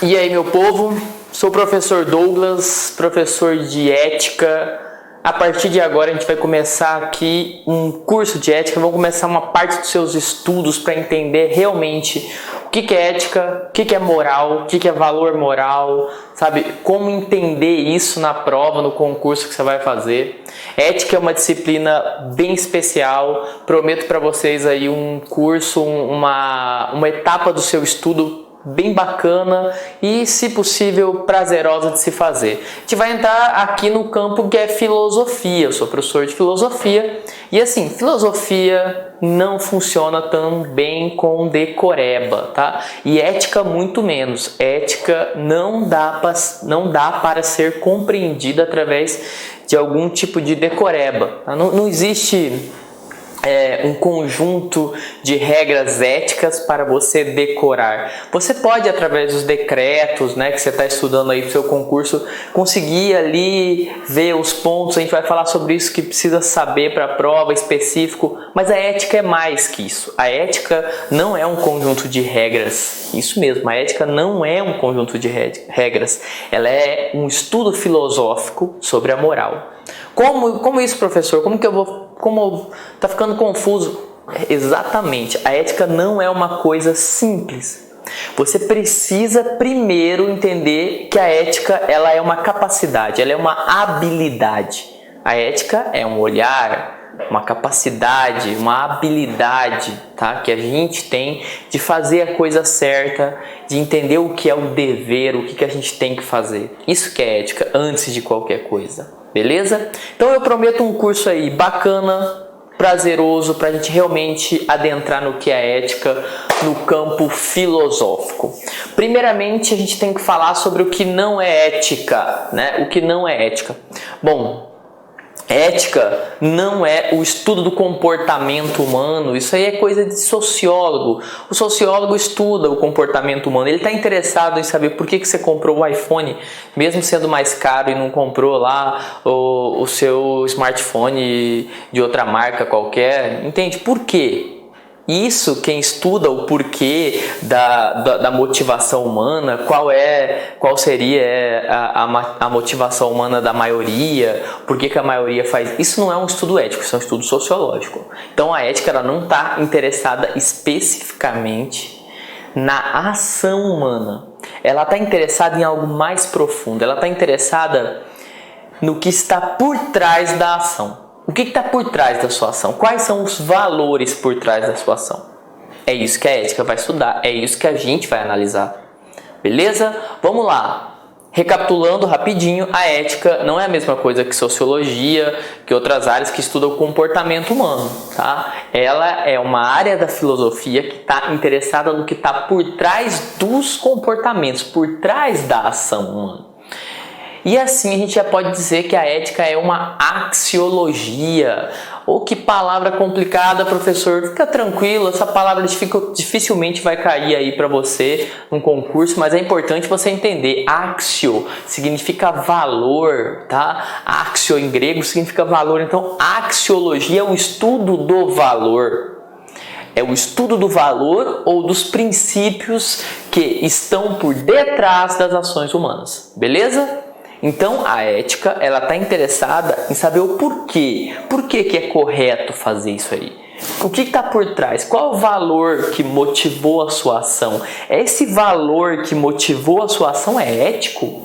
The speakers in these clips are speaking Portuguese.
E aí, meu povo, sou o professor Douglas, professor de ética. A partir de agora a gente vai começar aqui um curso de ética, vamos começar uma parte dos seus estudos para entender realmente o que é ética, o que é moral, o que é valor moral, sabe? Como entender isso na prova, no concurso que você vai fazer. Ética é uma disciplina bem especial, prometo para vocês aí um curso, uma etapa do seu estudo bem bacana e, se possível, prazerosa de se fazer. A gente vai entrar aqui no campo que é filosofia. Eu sou professor de filosofia e, assim, filosofia não funciona tão bem com decoreba, tá? E ética muito menos. Ética não dá para ser compreendida através de algum tipo de decoreba, tá? Não existe um conjunto de regras éticas para você decorar. Você pode, através dos decretos, né, que você está estudando aí para o seu concurso, conseguir ali ver os pontos. A gente vai falar sobre isso que precisa saber para a prova específico, mas a ética é mais que isso. A ética não é um conjunto de regras. Isso mesmo, a ética não é um conjunto de regras. Ela é um estudo filosófico sobre a moral. Como isso, professor? Como tá ficando confuso? Exatamente, a ética não é uma coisa simples. Você precisa primeiro entender que a ética ela é uma capacidade, ela é uma habilidade. A ética é um olhar, uma capacidade, uma habilidade, tá? Que a gente tem de fazer a coisa certa, de entender o que é o dever, o que a gente tem que fazer. Isso que é ética antes de qualquer coisa. Beleza? Então eu prometo um curso aí bacana, prazeroso, para a gente realmente adentrar no que é ética no campo filosófico. Primeiramente, a gente tem que falar sobre o que não é ética, né? O que não é ética. Bom, ética não é o estudo do comportamento humano, isso aí é coisa de sociólogo. O sociólogo estuda o comportamento humano, ele está interessado em saber por que você comprou o iPhone, mesmo sendo mais caro, e não comprou lá o seu smartphone de outra marca qualquer, entende? Por quê? Isso, quem estuda o porquê da motivação humana, qual seria a motivação humana da maioria, por que a maioria faz isso, não é um estudo ético, isso é um estudo sociológico. Então a ética ela não está interessada especificamente na ação humana, ela está interessada em algo mais profundo, ela está interessada no que está por trás da ação. O que está por trás da sua ação? Quais são os valores por trás da sua ação? É isso que a ética vai estudar, é isso que a gente vai analisar. Beleza? Vamos lá. Recapitulando rapidinho, a ética não é a mesma coisa que sociologia, que outras áreas que estudam o comportamento humano, tá? Ela é uma área da filosofia que está interessada no que está por trás dos comportamentos, por trás da ação humana. E assim a gente já pode dizer que a ética é uma axiologia. Oh, que palavra complicada, professor. Fica tranquilo, essa palavra dificilmente vai cair aí para você num concurso, mas é importante você entender. Axio significa valor, tá? Axio em grego significa valor, então axiologia é o estudo do valor. É o estudo do valor ou dos princípios que estão por detrás das ações humanas, beleza? Então a ética ela está interessada em saber o porquê. Por que é correto fazer isso aí? O que está por trás? Qual o valor que motivou a sua ação? Esse valor que motivou a sua ação é ético?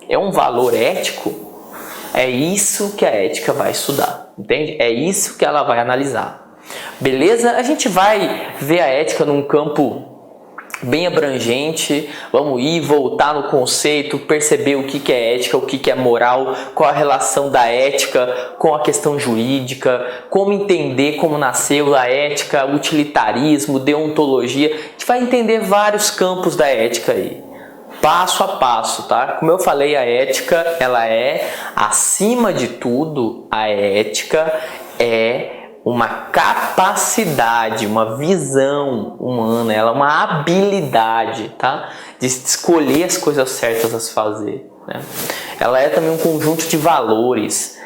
É um valor ético? É isso que a ética vai estudar, entende? É isso que ela vai analisar. Beleza? A gente vai ver a ética num campo bem abrangente, vamos ir voltar no conceito, perceber o que é ética, o que é moral, qual a relação da ética com a questão jurídica, como entender como nasceu a ética, utilitarismo, deontologia. A gente vai entender vários campos da ética aí, passo a passo, tá? Como eu falei, a ética, ela é, acima de tudo, a ética é uma capacidade, uma visão humana, ela é uma habilidade, tá? De escolher as coisas certas a se fazer, né? Ela é também um conjunto de valores.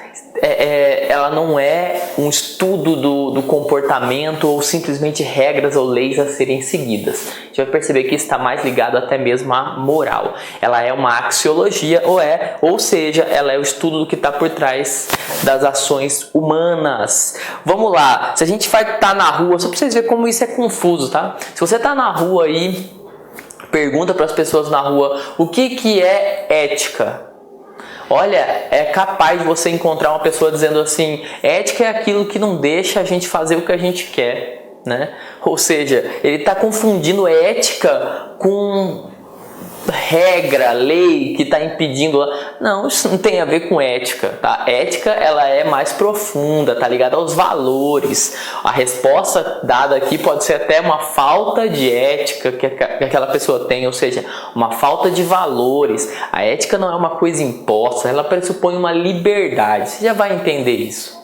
ela não é um estudo do comportamento ou simplesmente regras ou leis a serem seguidas. A gente vai perceber que isso está mais ligado até mesmo à moral. Ela é uma axiologia, ou seja, ela é o estudo do que está por trás das ações humanas. Vamos lá, se a gente vai estar na rua, só para vocês verem como isso é confuso, tá? Se você está na rua aí, pergunta para as pessoas na rua o que é ética. Olha, é capaz de você encontrar uma pessoa dizendo assim: ética é aquilo que não deixa a gente fazer o que a gente quer, né? Ou seja, ele está confundindo ética com regra, lei que está impedindo. Não, isso não tem a ver com ética, tá? Ética, ela é mais profunda, tá ligada aos valores. A resposta dada aqui pode ser até uma falta de ética que aquela pessoa tem, ou seja, uma falta de valores. A ética não é uma coisa imposta, ela pressupõe uma liberdade. Você já vai entender isso.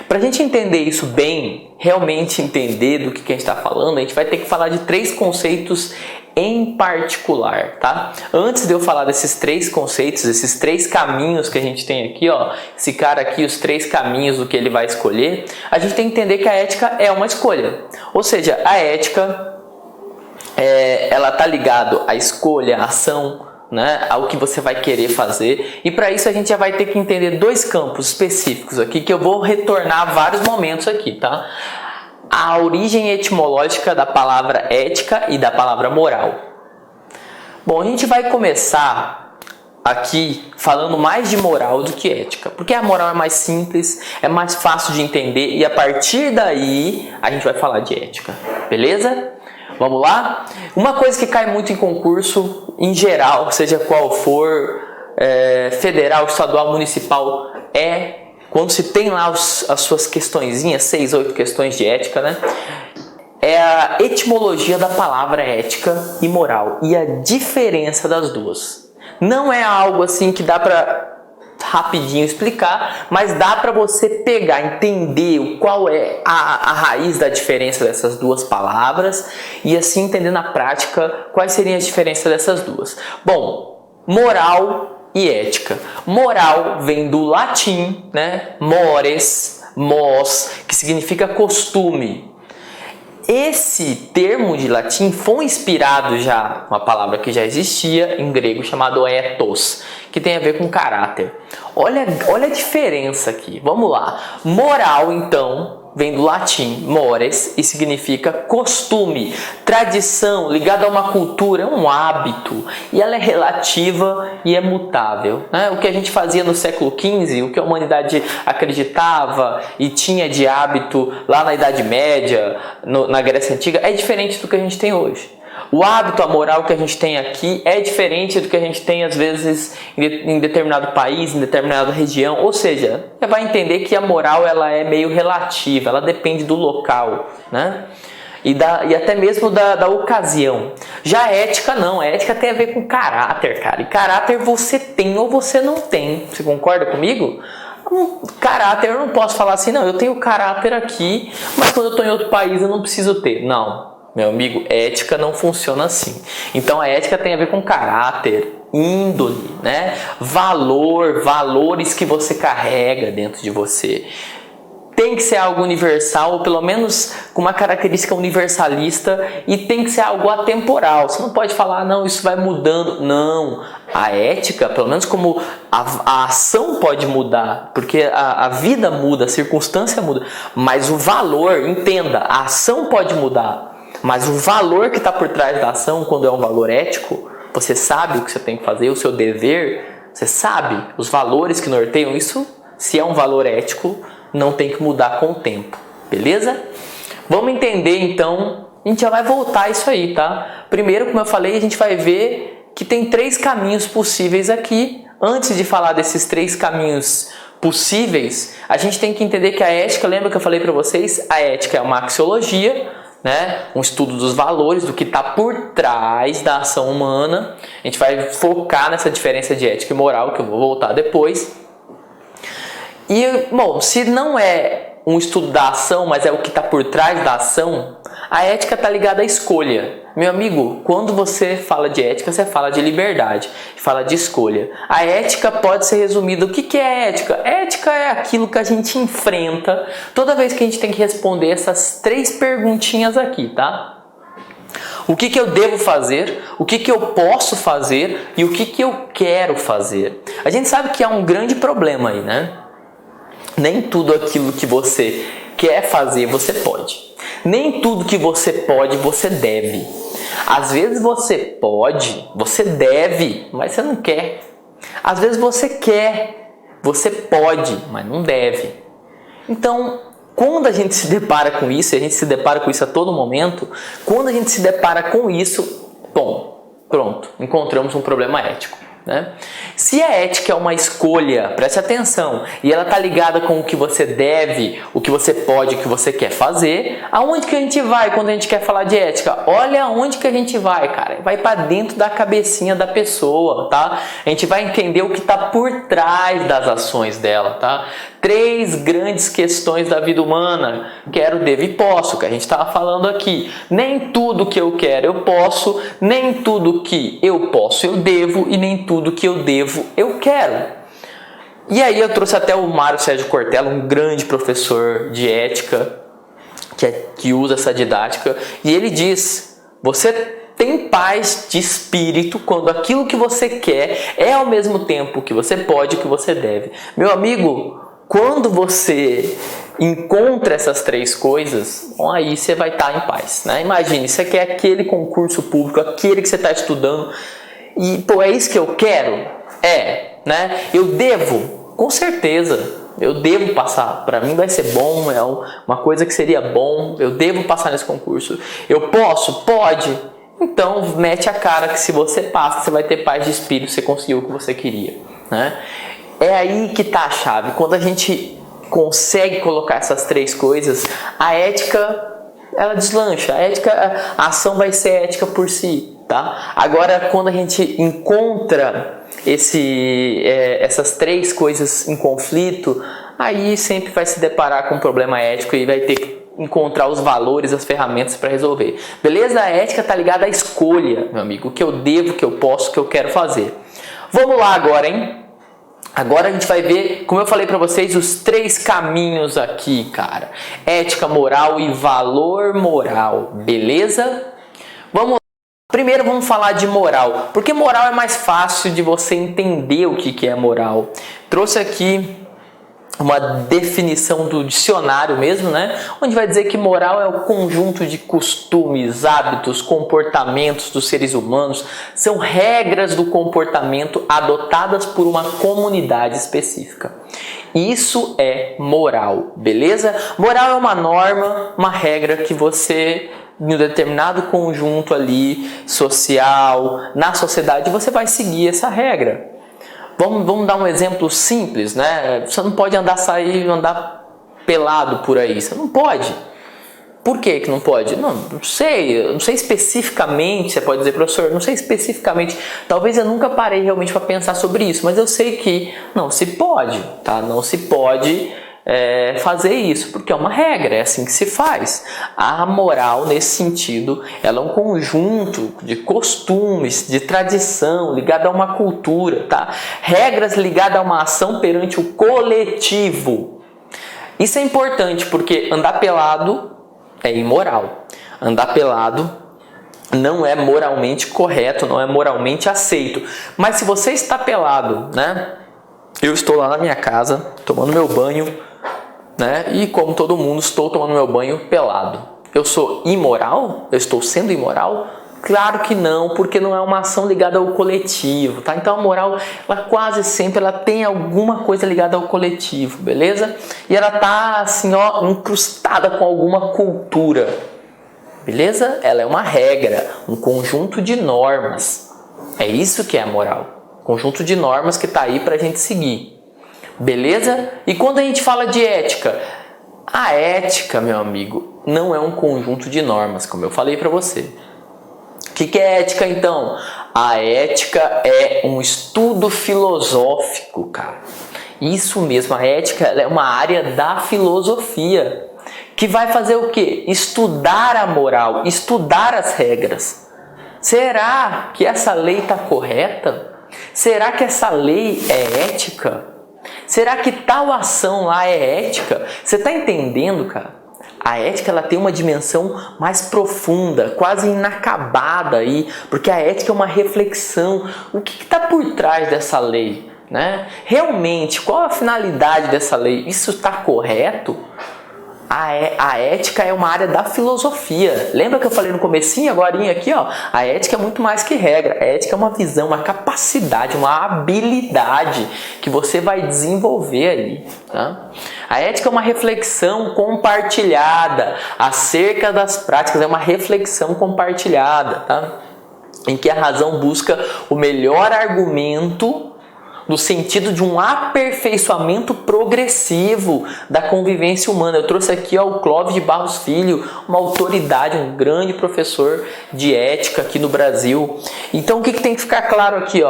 Para a gente entender isso bem, realmente entender do que a gente está falando, a gente vai ter que falar de 3 conceitos em particular, tá? Antes de eu falar desses 3 conceitos, esses 3 caminhos que a gente tem aqui, ó, esse cara aqui, os 3 caminhos do que ele vai escolher, a gente tem que entender que a ética é uma escolha. Ou seja, a ética, ela tá ligado à escolha, à ação, né, ao que você vai querer fazer, e para isso a gente já vai ter que entender 2 campos específicos aqui que eu vou retornar vários momentos aqui, tá? A origem etimológica da palavra ética e da palavra moral. Bom, a gente vai começar aqui falando mais de moral do que ética, porque a moral é mais simples, é mais fácil de entender, e a partir daí a gente vai falar de ética, beleza? Vamos lá? Uma coisa que cai muito em concurso, em geral, seja qual for, federal, estadual, municipal, quando se tem lá as suas questõezinhas, 6, 8 questões de ética, né? É a etimologia da palavra ética e moral e a diferença das duas. Não é algo assim que dá para rapidinho explicar, mas dá para você pegar, entender qual é a raiz da diferença dessas duas palavras e assim entender na prática quais seriam as diferenças dessas duas. Bom, moral e ética. Moral vem do latim, né? Mores, mos, que significa costume. Esse termo de latim foi inspirado já, uma palavra que já existia em grego chamado ethos, que tem a ver com caráter. Olha a diferença aqui, vamos lá. Moral, então, vem do latim mores e significa costume, tradição, ligada a uma cultura, é um hábito, e ela é relativa e é mutável, né? O que a gente fazia no século XV, o que a humanidade acreditava e tinha de hábito lá na Idade Média, na Grécia Antiga, é diferente do que a gente tem hoje. O hábito, a moral que a gente tem aqui é diferente do que a gente tem às vezes em determinado país, em determinada região. Ou seja, você vai entender que a moral ela é meio relativa, ela depende do local, né? E até mesmo da ocasião. Já a ética não, a ética tem a ver com caráter, cara. E caráter você tem ou você não tem. Você concorda comigo? Caráter, eu não posso falar assim, não, eu tenho caráter aqui, mas quando eu estou em outro país eu não preciso ter. Não. Meu amigo, ética não funciona assim. Então a ética tem a ver com caráter, índole, né? Valores que você carrega dentro de você. Tem que ser algo universal, ou pelo menos com uma característica universalista, e tem que ser algo atemporal. Você não pode falar, não, isso vai mudando. Não, a ética, pelo menos como a ação pode mudar, porque a vida muda, a circunstância muda, mas o valor, entenda, a ação pode mudar. Mas o valor que está por trás da ação, quando é um valor ético, você sabe o que você tem que fazer, o seu dever, você sabe os valores que norteiam isso. Se é um valor ético, não tem que mudar com o tempo, beleza? Vamos entender então, a gente já vai voltar a isso aí, tá? Primeiro, como eu falei, a gente vai ver que tem 3 caminhos possíveis aqui. Antes de falar desses 3 caminhos possíveis, a gente tem que entender que a ética, lembra que eu falei para vocês? A ética é uma axiologia, né? Um estudo dos valores, do que está por trás da ação humana. A gente vai focar nessa diferença de ética e moral, que eu vou voltar depois. E, bom, se não é um estudo da ação, mas é o que está por trás da ação, A ética está ligada à escolha. Meu amigo, quando você fala de ética, você fala de liberdade, fala de escolha. A ética pode ser resumida. O que é ética? Ética é aquilo que a gente enfrenta toda vez que a gente tem que responder essas 3 perguntinhas aqui, tá? O que eu devo fazer, o que eu posso fazer e o que eu quero fazer. A gente sabe que há um grande problema aí, né? Nem tudo aquilo que você quer fazer, você pode. Nem tudo que você pode, você deve. Às vezes você pode, você deve, mas você não quer. Às vezes você quer, você pode, mas não deve. Então, quando a gente se depara com isso, e a gente se depara com isso a todo momento, quando a gente se depara com isso, bom, pronto, encontramos um problema ético. Né? Se a ética é uma escolha, preste atenção, e ela está ligada com o que você deve, o que você pode, o que você quer fazer, aonde que a gente vai quando a gente quer falar de ética? Olha aonde que a gente vai, cara. Vai para dentro da cabecinha da pessoa, tá? A gente vai entender o que está por trás das ações dela, tá? 3 grandes questões da vida humana: quero, devo e posso, que a gente estava falando aqui. Nem tudo que eu quero eu posso, nem tudo que eu posso eu devo, e nem tudo que eu devo eu quero. E aí eu trouxe até o Mário Sérgio Cortella, um grande professor de ética, que usa essa didática, e ele diz: você tem paz de espírito quando aquilo que você quer é ao mesmo tempo que você pode e que você deve. Meu amigo, quando você encontra essas 3 coisas, bom, aí você vai estar em paz, né? Imagine, você quer aquele concurso público, aquele que você está estudando, e pô, é isso que eu quero? Né? Eu devo? Com certeza, eu devo passar. Para mim vai ser bom, é uma coisa que seria bom, eu devo passar nesse concurso. Eu posso? Pode. Então mete a cara que se você passa, você vai ter paz de espírito, você conseguiu o que você queria, né? É aí que está a chave. Quando a gente consegue colocar essas 3 coisas, a ética, ela deslancha. A ação vai ser ética por si, tá? Agora, quando a gente encontra essas 3 coisas em conflito, aí sempre vai se deparar com um problema ético e vai ter que encontrar os valores, as ferramentas para resolver. Beleza? A ética está ligada à escolha, meu amigo. O que eu devo, o que eu posso, o que eu quero fazer. Vamos lá agora, hein? Agora a gente vai ver, como eu falei para vocês, os 3 caminhos aqui, cara. Ética, moral e valor moral, beleza? Vamos lá. Primeiro vamos falar de moral, porque moral é mais fácil de você entender o que é moral. Trouxe aqui uma definição do dicionário mesmo, né? Onde vai dizer que moral é o conjunto de costumes, hábitos, comportamentos dos seres humanos. São regras do comportamento adotadas por uma comunidade específica. Isso é moral, beleza? Moral é uma norma, uma regra que você, em um determinado conjunto ali social, na sociedade, você vai seguir essa regra. Vamos dar um exemplo simples, né? Você não pode andar pelado por aí. Você não pode. Por que não pode? Não sei especificamente. Você pode dizer, professor, não sei especificamente. Talvez eu nunca parei realmente para pensar sobre isso, mas eu sei que não se pode, tá? Não se pode fazer isso, porque é uma regra, é assim que se faz. A moral, nesse sentido, ela é um conjunto de costumes, de tradição, ligada a uma cultura, tá? Regras ligadas a uma ação perante o coletivo. Isso é importante, porque andar pelado é imoral. Andar pelado não é moralmente correto, não é moralmente aceito. Mas se você está pelado, né? Eu estou lá na minha casa, tomando meu banho, né? E como todo mundo, estou tomando meu banho pelado. Eu sou imoral? Eu estou sendo imoral? Claro que não, porque não é uma ação ligada ao coletivo, tá? Então a moral, ela quase sempre tem alguma coisa ligada ao coletivo, beleza? E ela tá assim, ó, incrustada com alguma cultura, beleza? Ela é uma regra, um conjunto de normas. É isso que é a moral. Conjunto de normas que tá aí pra gente seguir. Beleza? E quando a gente fala de ética, a ética, meu amigo, não é um conjunto de normas, como eu falei para você. O que é ética, então? A ética é um estudo filosófico, cara. Isso mesmo, a ética é uma área da filosofia que vai fazer o quê? Estudar a moral, estudar as regras. Será que essa lei está correta? Será que essa lei é ética? Será que tal ação lá é ética? Você está entendendo, cara? A ética ela tem uma dimensão mais profunda, quase inacabada aí, porque a ética é uma reflexão. O que está por trás dessa lei? Né? Realmente, qual a finalidade dessa lei? Isso está correto? A ética é uma área da filosofia. Lembra que eu falei no comecinho, agorinha aqui, ó? A ética é muito mais que regra. A ética é uma visão, uma capacidade, uma habilidade que você vai desenvolver ali, tá? A ética é uma reflexão compartilhada acerca das práticas, é uma reflexão compartilhada, tá? Em que a razão busca o melhor argumento no sentido de um aperfeiçoamento progressivo da convivência humana. Eu trouxe aqui o Clóvis de Barros Filho, uma autoridade, um grande professor de ética aqui no Brasil. Então o que tem que ficar claro aqui?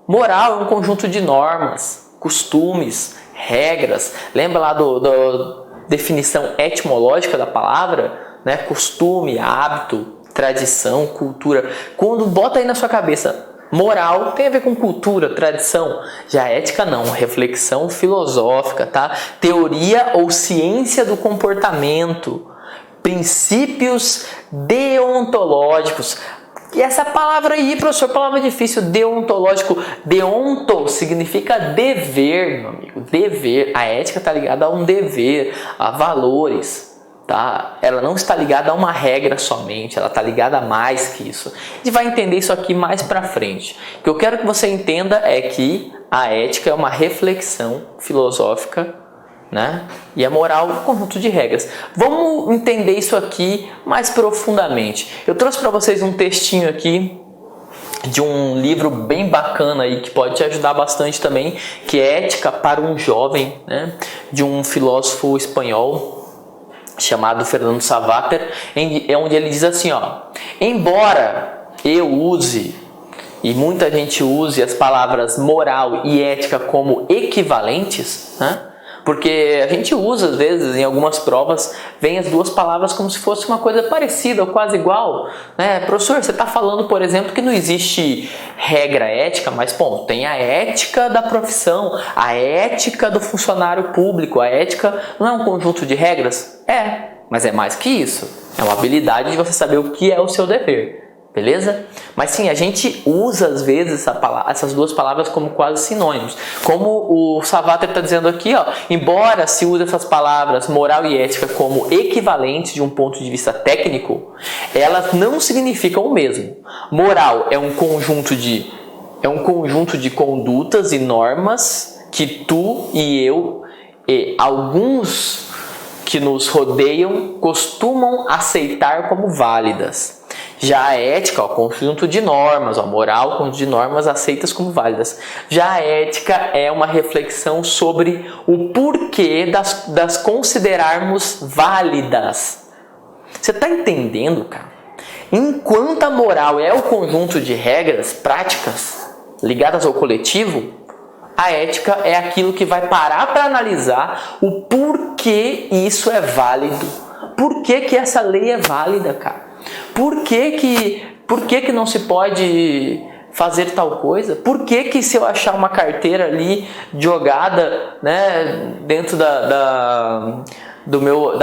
Moral é um conjunto de normas, costumes, regras. Lembra lá da definição etimológica da palavra? Né? Costume, hábito, tradição, cultura. Quando bota aí na sua cabeça, moral tem a ver com cultura, tradição. Já ética não, reflexão filosófica, tá? Teoria ou ciência do comportamento, princípios deontológicos. E essa palavra aí, professor, palavra difícil, deontológico. Deonto significa dever, meu amigo, dever. A ética está ligada a um dever, a valores. Tá? Ela não está ligada a uma regra somente, ela está ligada a mais que isso. A gente vai entender isso aqui mais para frente. O que eu quero que você entenda é que a ética é uma reflexão filosófica, né? E a moral é um conjunto de regras. Vamos entender isso aqui mais profundamente. Eu trouxe para vocês um textinho aqui de um livro bem bacana aí que pode te ajudar bastante também, que é Ética para um Jovem, né? De um filósofo espanhol chamado Fernando Savater, onde ele diz assim, embora eu use, e muita gente use as palavras moral e ética como equivalentes, né? Porque a gente usa, às vezes, em algumas provas, vem as duas palavras como se fosse uma coisa parecida ou quase igual. Né? Professor, você está falando, por exemplo, que não existe regra ética, mas, bom, tem a ética da profissão, a ética do funcionário público, a ética não é um conjunto de regras? É, mas é mais que isso. É uma habilidade de você saber o que é o seu dever. Beleza? Mas sim, a gente usa às vezes essas duas palavras como quase sinônimos. Como o Savater está dizendo aqui, embora se use essas palavras moral e ética como equivalentes de um ponto de vista técnico, elas não significam o mesmo. Moral é um conjunto de condutas e normas que tu e eu e alguns que nos rodeiam costumam aceitar como válidas. Já a ética, conjunto de normas, moral, conjunto de normas aceitas como válidas. Já a ética é uma reflexão sobre o porquê das considerarmos válidas. Você está entendendo, cara? Enquanto a moral é o conjunto de regras, práticas, ligadas ao coletivo, a ética é aquilo que vai parar para analisar o porquê isso é válido. Por que essa lei é válida, cara? Por que não se pode fazer tal coisa? Por que se eu achar uma carteira ali jogada, né, dentro da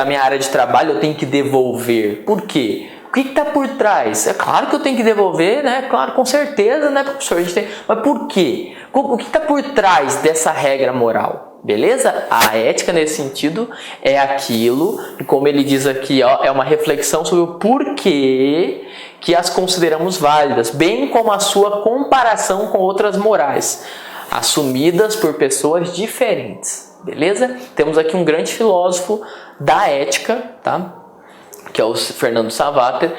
minha área de trabalho eu tenho que devolver? Por quê? O que está por trás? É claro que eu tenho que devolver, né? Claro, com certeza, né, professor? Mas por quê? O que está por trás dessa regra moral? Beleza? A ética nesse sentido é aquilo, como ele diz aqui, é uma reflexão sobre o porquê que as consideramos válidas, bem como a sua comparação com outras morais, assumidas por pessoas diferentes. Beleza? Temos aqui um grande filósofo da ética, tá? Que é o Fernando Savater,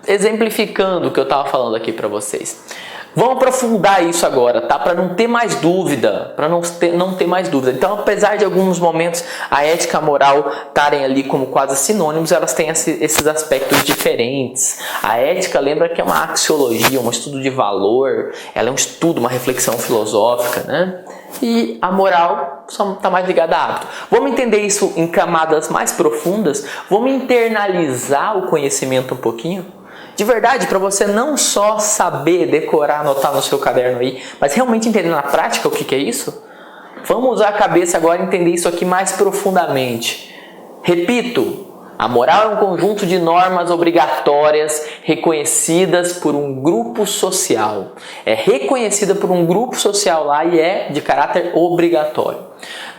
exemplificando o que eu estava falando aqui para vocês. Vamos aprofundar isso agora, tá? Para não ter mais dúvida, para não ter mais dúvida. Então, apesar de alguns momentos a ética e a moral estarem ali como quase sinônimos, elas têm esses aspectos diferentes. A ética, lembra que é uma axiologia, um estudo de valor, ela é um estudo, uma reflexão filosófica, né? E a moral só está mais ligada a hábito. Vamos entender isso em camadas mais profundas? Vamos internalizar o conhecimento um pouquinho? De verdade, para você não só saber, decorar, anotar no seu caderno aí, mas realmente entender na prática o que é isso? Vamos usar a cabeça agora e entender isso aqui mais profundamente. Repito, a moral é um conjunto de normas obrigatórias reconhecidas por um grupo social. É reconhecida por um grupo social lá e é de caráter obrigatório.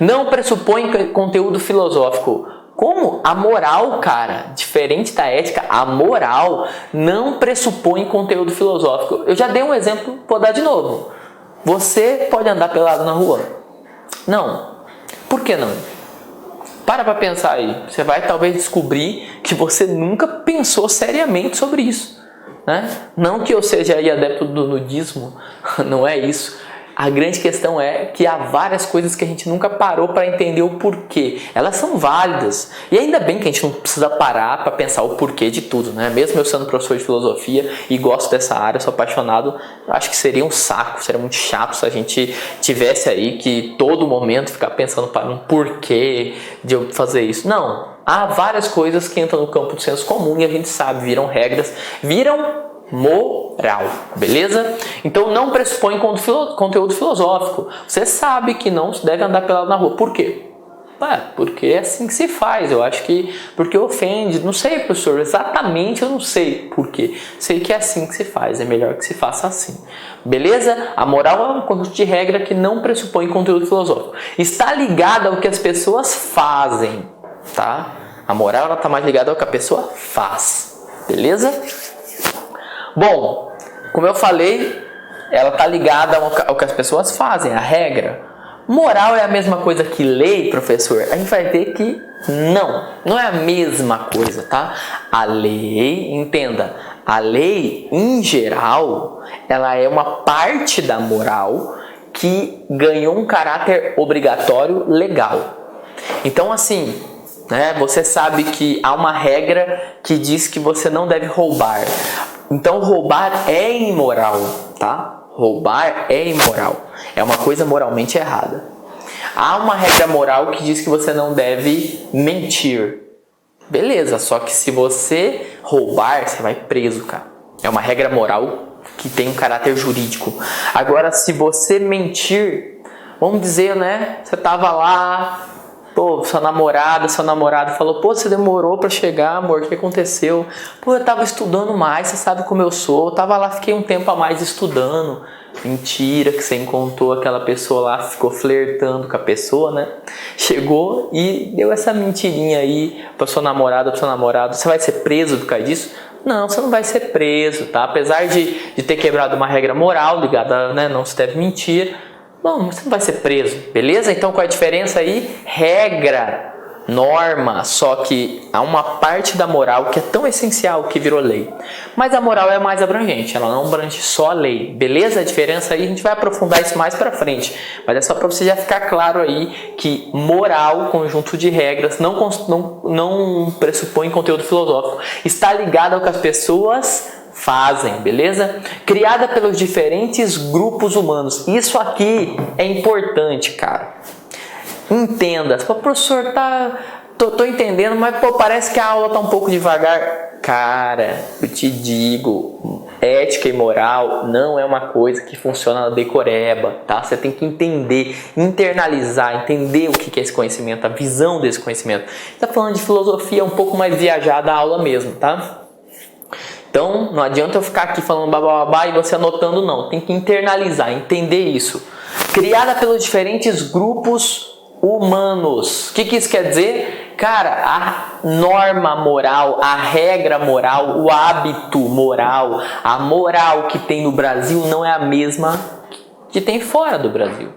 Não pressupõe conteúdo filosófico. Como? A moral, cara, diferente da ética, a moral não pressupõe conteúdo filosófico. Eu já dei um exemplo, vou dar de novo. Você pode andar pelado na rua? Não. Por que não? Para pensar aí. Você vai talvez descobrir que você nunca pensou seriamente sobre isso, né? Não que eu seja aí adepto do nudismo, não é isso. A grande questão é que há várias coisas que a gente nunca parou para entender o porquê. Elas são válidas. E ainda bem que a gente não precisa parar para pensar o porquê de tudo, né? Mesmo eu sendo professor de filosofia e gosto dessa área, sou apaixonado, acho que seria um saco, seria muito chato se a gente tivesse aí que todo momento ficar pensando para um porquê de eu fazer isso. Não. Há várias coisas que entram no campo do senso comum e a gente sabe, viram regras, viram moral, beleza? Então não pressupõe conteúdo filosófico. Você sabe que não se deve andar pelado na rua. Por quê? Porque é assim que se faz. Eu acho que porque ofende. Não sei, professor, exatamente eu não sei por quê. Sei que é assim que se faz. É melhor que se faça assim. Beleza? A moral é um conjunto de regra que não pressupõe conteúdo filosófico. Está ligada ao que as pessoas fazem, tá? A moral ela está mais ligada ao que a pessoa faz. Beleza? Bom, como eu falei, ela está ligada ao que as pessoas fazem, a regra. Moral é a mesma coisa que lei, professor? A gente vai ver que não é a mesma coisa, tá? A lei, entenda, a lei, em geral, ela é uma parte da moral que ganhou um caráter obrigatório legal. Então, assim, né, você sabe que há uma regra que diz que você não deve roubar. Então roubar é imoral, tá? Roubar é imoral. É uma coisa moralmente errada. Há uma regra moral que diz que você não deve mentir. Beleza, só que se você roubar, você vai preso, cara. É uma regra moral que tem um caráter jurídico. Agora, se você mentir, vamos dizer, né? Você tava lá... Pô, sua namorada, seu namorado falou, pô, você demorou pra chegar, amor, o que aconteceu? Pô, eu tava estudando mais, você sabe como eu sou, eu tava lá, fiquei um tempo a mais estudando. Mentira, que você encontrou aquela pessoa lá, ficou flertando com a pessoa, né? Chegou e deu essa mentirinha aí pra sua namorada, pro seu namorado. Você vai ser preso por causa disso? Não, você não vai ser preso, tá? Apesar de ter quebrado uma regra moral ligada, né, não se deve mentir, bom, você não vai ser preso, beleza? Então qual é a diferença aí? Regra, norma, só que há uma parte da moral que é tão essencial que virou lei. Mas a moral é mais abrangente, ela não abrange só a lei, beleza? A diferença aí, a gente vai aprofundar isso mais pra frente. Mas é só pra você já ficar claro aí que moral, conjunto de regras, não pressupõe conteúdo filosófico. Está ligado ao que as pessoas fazem, beleza? Criada pelos diferentes grupos humanos. Isso aqui é importante, cara. Entenda. Pô, professor, tô entendendo, mas pô, parece que a aula tá um pouco devagar. Cara, eu te digo, ética e moral não é uma coisa que funciona na decoreba, tá? Você tem que entender, internalizar, entender o que é esse conhecimento, a visão desse conhecimento. Tá falando de filosofia um pouco mais viajada a aula mesmo, tá? Então, não adianta eu ficar aqui falando babá e você anotando, não. Tem que internalizar, entender isso. Criada pelos diferentes grupos humanos. O que isso quer dizer? Cara, a norma moral, a regra moral, o hábito moral, a moral que tem no Brasil não é a mesma que tem fora do Brasil.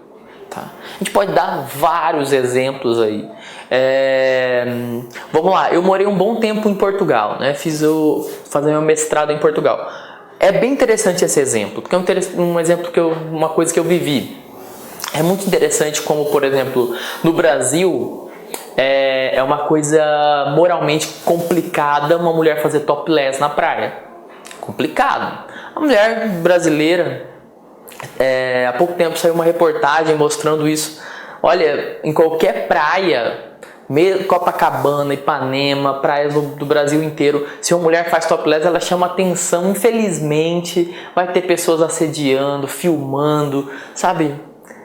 Tá? A gente pode dar vários exemplos aí. Vamos lá, eu morei um bom tempo em Portugal, né? Fazer meu mestrado em Portugal. É bem interessante esse exemplo, porque é um exemplo uma coisa que eu vivi. É muito interessante como, por exemplo, no Brasil é uma coisa moralmente complicada uma mulher fazer topless na praia. Complicado. A mulher brasileira, há pouco tempo saiu uma reportagem mostrando isso. Olha, em qualquer praia, Copacabana, Ipanema, praias do Brasil inteiro, se uma mulher faz topless, ela chama atenção. Infelizmente, vai ter pessoas assediando, filmando, sabe?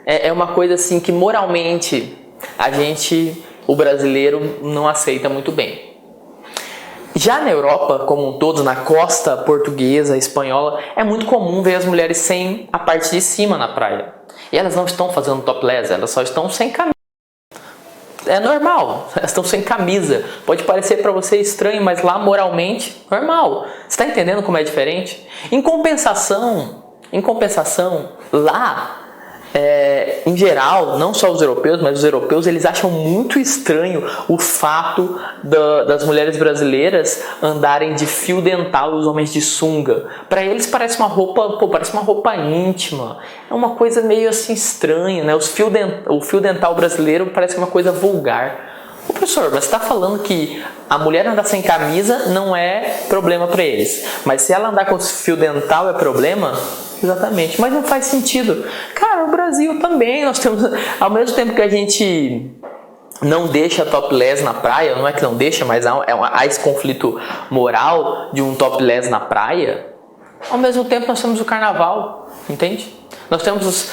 É uma coisa assim que moralmente o brasileiro, não aceita muito bem. Já na Europa, como um todo, na costa portuguesa, espanhola, é muito comum ver as mulheres sem a parte de cima na praia. E elas não estão fazendo topless, elas só estão sem camisa. É normal, elas estão sem camisa. Pode parecer para você estranho, mas lá moralmente, normal. Você está entendendo como é diferente? Em compensação, lá, em geral, não só os europeus, mas os europeus, eles acham muito estranho o fato das mulheres brasileiras andarem de fio dental e os homens de sunga. Para eles parece uma roupa íntima. É uma coisa meio assim estranha, né? O fio dental brasileiro parece uma coisa vulgar. Ô professor, mas você está falando que a mulher andar sem camisa não é problema para eles, mas se ela andar com fio dental é problema? Exatamente, mas não faz sentido. Cara, o Brasil também, nós temos, ao mesmo tempo que a gente não deixa topless na praia, não é que não deixa, mas há esse conflito moral de um topless na praia, ao mesmo tempo nós temos o carnaval, entende? Nós temos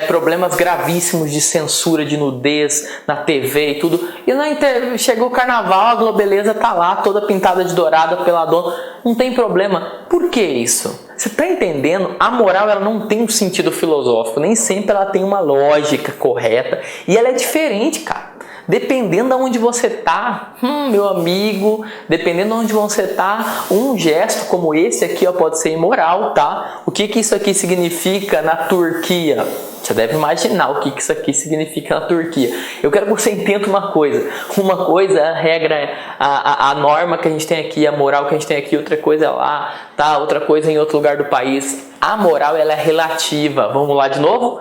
problemas gravíssimos de censura de nudez na TV e tudo. E chegou o carnaval, a Globeleza tá lá, toda pintada de dourada pela dona. Não tem problema. Por que isso? Você está entendendo? A moral ela não tem um sentido filosófico. Nem sempre ela tem uma lógica correta. E ela é diferente, cara. Dependendo de onde você tá, meu amigo, dependendo de onde você tá, um gesto como esse aqui pode ser imoral, tá? O que isso aqui significa na Turquia? Você deve imaginar o que isso aqui significa na Turquia. Eu quero que você entenda uma coisa. Uma coisa é a regra, a norma que a gente tem aqui, a moral que a gente tem aqui, outra coisa é lá, tá? Outra coisa em outro lugar do país. A moral ela é relativa. Vamos lá de novo?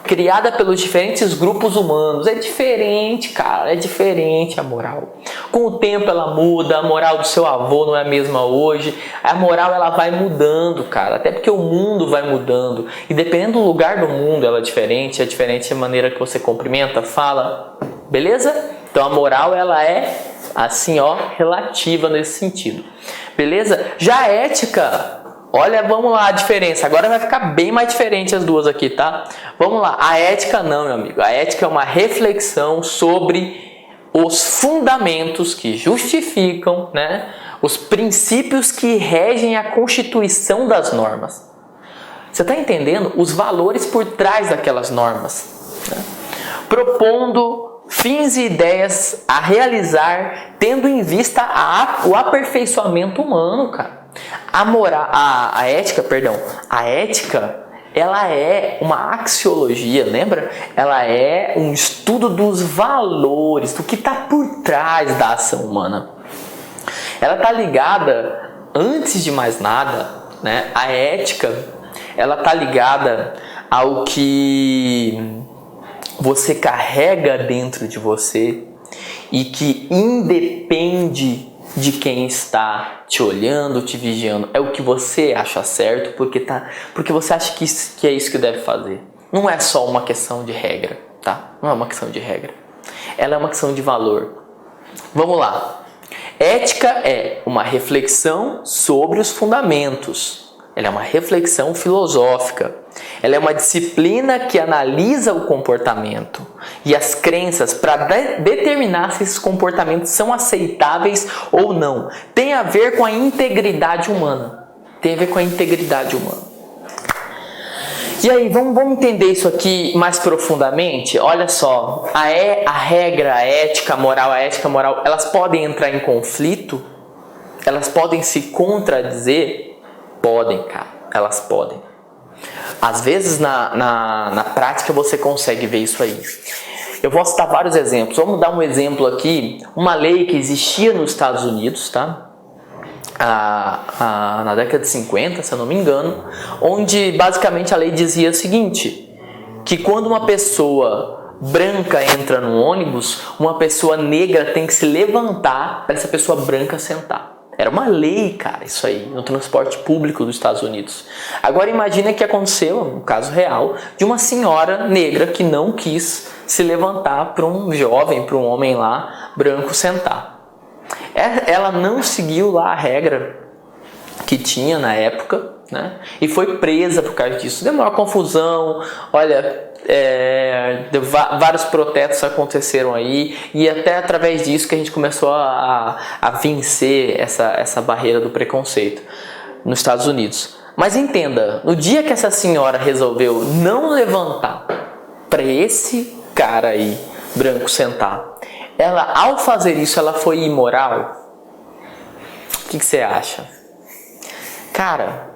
Criada pelos diferentes grupos humanos. É diferente, cara. É diferente a moral. Com o tempo ela muda. A moral do seu avô não é a mesma hoje. A moral ela vai mudando, cara. Até porque o mundo vai mudando. E dependendo do lugar do mundo ela é diferente. É diferente a maneira que você cumprimenta, fala. Beleza? Então a moral ela é assim, relativa nesse sentido. Beleza? Já a ética... Olha, vamos lá a diferença. Agora vai ficar bem mais diferente as duas aqui, tá? Vamos lá. A ética não, meu amigo. A ética é uma reflexão sobre os fundamentos que justificam, né, os princípios que regem a constituição das normas. Você está entendendo? Os valores por trás daquelas normas. Né? Propondo fins e ideias a realizar, tendo em vista o aperfeiçoamento humano, cara. A ética, ela é uma axiologia, lembra? Ela é um estudo dos valores, do que está por trás da ação humana. Ela está ligada, antes de mais nada, né? A ética, ela está ligada ao que você carrega dentro de você e que independe de quem está te olhando, te vigiando. É o que você acha certo porque você acha que é isso que deve fazer. Não é só uma questão de regra, tá? Não é uma questão de regra. Ela é uma questão de valor. Vamos lá. Ética é uma reflexão sobre os fundamentos. Ela é uma reflexão filosófica. Ela é uma disciplina que analisa o comportamento e as crenças para determinar se esses comportamentos são aceitáveis ou não. Tem a ver com a integridade humana. Tem a ver com a integridade humana. E aí, vamos entender isso aqui mais profundamente? Olha só, a regra, a ética, a ética moral, elas podem entrar em conflito? Elas podem se contradizer? Podem, cara. Elas podem. Às vezes na prática você consegue ver isso aí. Eu vou citar vários exemplos. Vamos dar um exemplo aqui. Uma lei que existia nos Estados Unidos, tá? na década de 50, se eu não me engano, onde basicamente a lei dizia o seguinte, que quando uma pessoa branca entra no ônibus, uma pessoa negra tem que se levantar para essa pessoa branca sentar. Era uma lei, cara, isso aí, no transporte público dos Estados Unidos. Agora imagina que aconteceu, um caso real, de uma senhora negra que não quis se levantar para um jovem, para um homem lá, branco sentar. Ela não seguiu lá a regra que tinha na época, né? E foi presa por causa disso. Deu uma confusão, olha, vários protestos aconteceram aí, e até através disso que a gente começou a vencer essa barreira do preconceito nos Estados Unidos. Mas entenda, no dia que essa senhora resolveu não levantar para esse cara aí branco sentar, ela, ao fazer isso, ela foi imoral? O que você acha? Cara,